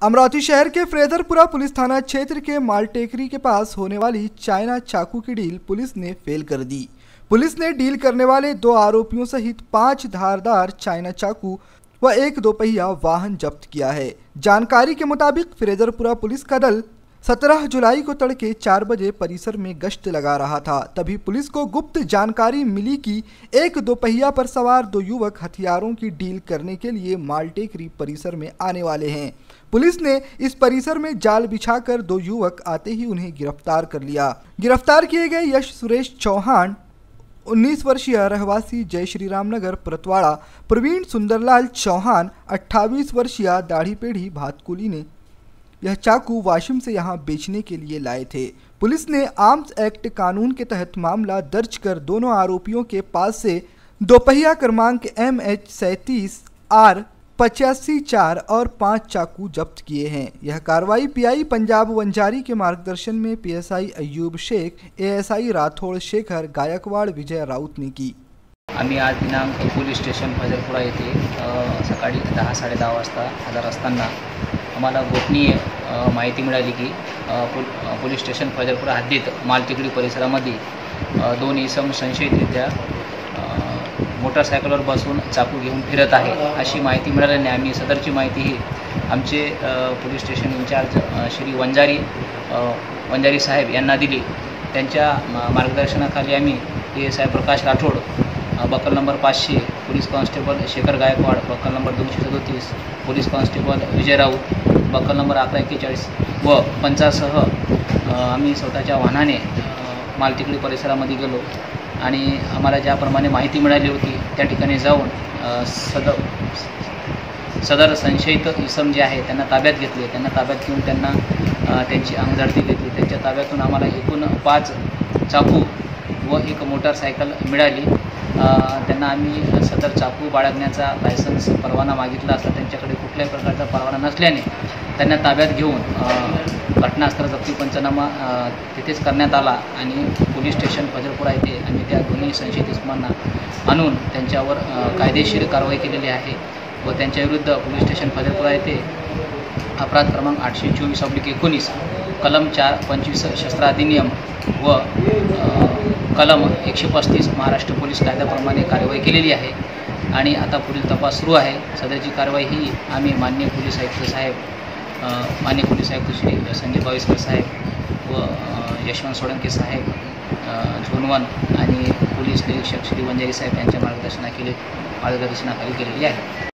अमरावती शहर के फ्रेजरपुरा पुलिस थाना क्षेत्र के मालटेकरी के पास होने वाली चाइना चाकू की डील पुलिस ने फेल कर दी। पुलिस ने डील करने वाले 2 आरोपियों सहित 5 धारदार चाइना चाकू व एक दोपहिया वाहन जब्त किया है। जानकारी के मुताबिक फ्रेजरपुरा पुलिस का दल 17 जुलाई को तड़के 4 बजे परिसर में गश्त लगा रहा था। तभी पुलिस को गुप्त जानकारी मिली कि एक दोपहिया पर सवार 2 युवक हथियारों की डील करने के लिए मालटेकरी परिसर में आने वाले हैं। पुलिस ने इस परिसर में जाल बिछाकर 2 युवक आते ही उन्हें गिरफ्तार कर लिया। गिरफ्तार किए गए यश सुरेश चौहान 19 वर्षीय रहवासी जय श्री राम नगर परतवाड़ा, प्रवीण सुंदरलाल चौहान 28 वर्षीय दाढ़ी पेढ़ी भातकुली ने यह चाकू वाशिम से यहां बेचने के लिए लाए थे। पुलिस ने आर्म्स एक्ट कानून के तहत मामला दर्ज कर दोनों आरोपियों के पास से दोपहिया क्रमांक MH 37 R 85-4 और 5 चाकू जब्त किए हैं। यह कार्रवाई PI पंजाब वंजारी के मार्गदर्शन में PSI अय्यूब शेख, ASI राठोड शेखर गायकवाड विजय राऊत ने की। आम्ही आज दिनांक पोलीस स्टेशन फजरपुरा येथे सकाळी 10-10:30 वाजता हजर असताना आम्हाला गोपनीय माहिती मिळाली की पोलीस स्टेशन फजरपुरा हद्दीत मालटेकडी परिसरामध्ये 2 इसम संशयितरित्या मोटरसायकलवर बसून चाकू घेऊन फिरत आहे अशी माहिती मिळाल्याने आम्ही सदरची माहिती ही आमचे police station incharge Shri Vanjari साहेब यांना दिली। त्यांच्या मार्गदर्शनाखाली आम्ही ASI प्रकाश राठोड, बक्कल number 500 police constable Shekhar Gaikwad, बक्कल number 237 police constable Vijay Raut, बक्कल नंबर 1141 व पंचासह आम्ही स्वतःच्या वाहनाने मालटेकडी परिसरामध्ये गेलो आणि आम्हाला ज्याप्रमाणे माहिती मिळाली होती त्या ठिकाणी जाऊन सदर संशयित इसम जे आहे त्यांना ताब्यात घेतले। त्यांना ताब्यात घेऊन त्यांना त्यांची अंगझडती घेतली। त्यांच्या ताब्यातून आम्हाला एकूण 5 चाकू व एक मोटरसायकल मिळाली। त्यांना आम्ही सदर चाकू बाळगण्याचा लायसन्स परवाना मागितला असता त्यांच्याकडे कुठल्याही प्रकारचा परवाना नसल्याने त्यांना ताब्यात घेऊन घटनास्थळ जप्ती पंचनामा तिथेच करण्यात आला आणि पोलीस स्टेशन फजरपुरा येथे आम्ही त्या दोन्ही संशयित इसमांना आणून त्यांच्यावर कायदेशीर कारवाई केलेली आहे व त्यांच्याविरुद्ध पोलीस स्टेशन फजरपुरा येथे अपराध क्रमांक 824/19 कलम 425 शस्त्र अधिनियम व कलम 135 महाराष्ट्र पोलीस कायद्याप्रमाणे कारवाई केलेली आहे आणि आता पुढील तपास सुरू आहे। सदरची कारवाई ही आम्ही माननीय पोलीस आयुक्त साहेब, माननीय पोलीस आयुक्त श्री संजय बाविस्कर साहेब व यशवंत सोळंके साहेब झोन 1 आणि पोलीस निरीक्षक श्री वंजारी साहेब यांच्या मार्गदर्शनाखाली केलेली आहे।